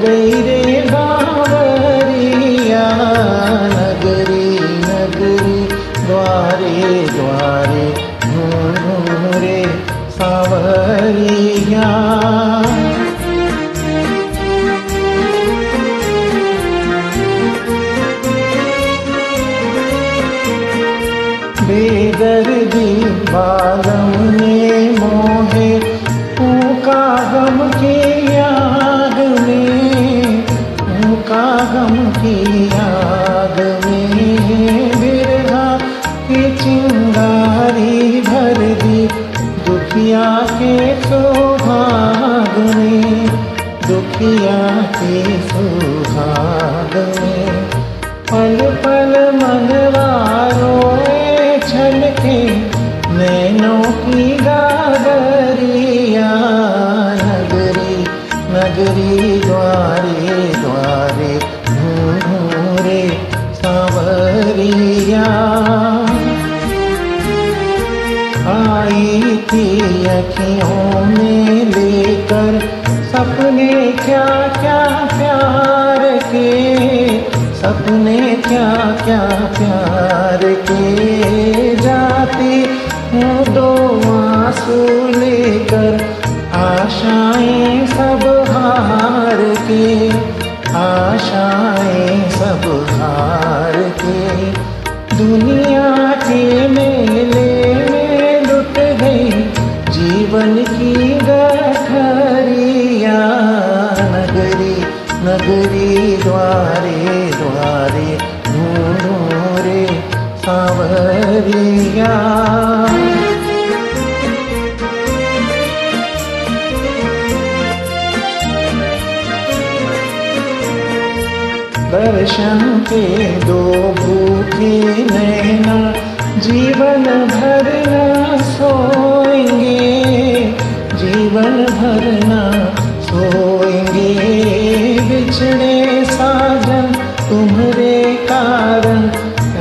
गई रे बावरिया, नगरी नगरी द्वारे द्वारे ढूंढूं रे सावरिया। बेदर्दी बालम ने मोहे फूंका गम की आग में, फूंका गम की आग में, बिरहा की चिंगारी भर दी दुखिया के सुहाग में, दुखिया के सुहाग में। पल पल मनवारो छलके नैनों की गागरिया, नगरी नगरी द्वारे द्वारे ढूंढूं रे सावरिया। आई थी अखियों में लेकर सपने क्या क्या प्यार के, सपने क्या क्या प्यार के। जाती हूँ दो आंसू लेकर आशाएं सब हार के, आशाएं सब हार के। दुनिया के मेले में लुट गई जीवन की गठरिया, नगरी नगरी द्वारे द्वारे ढूंढूं रे सावरिया। दर्शन के दो भूखे नैना जीवन भर न सोएंगे, जीवन भर न सोएंगे। बिछड़े साजन तुम्हारे कारण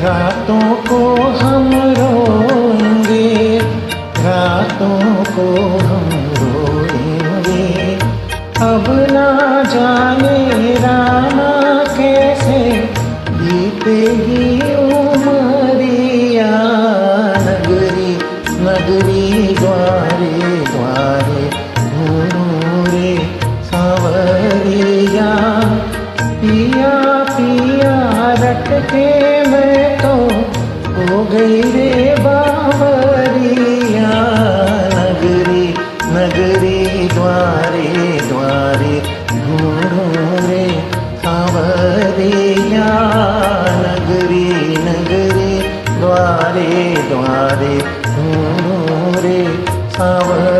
रातों को हम रोएंगे, रातों को हम रोएंगे। अब ना जाने रामा कैसे बीतेगी उमरिया, नगरी नगरी द्वारे द्वारे ढूंढूं रे सावरिया। पिया पिया रट के मैं तो हो गई रे बावरिया, नगरी नगरी द्वारे द्वारे ढूंढूं रे सावरिया, नगरी नगरी द्वारे द्वारे ढूंढूं रे सावरिया।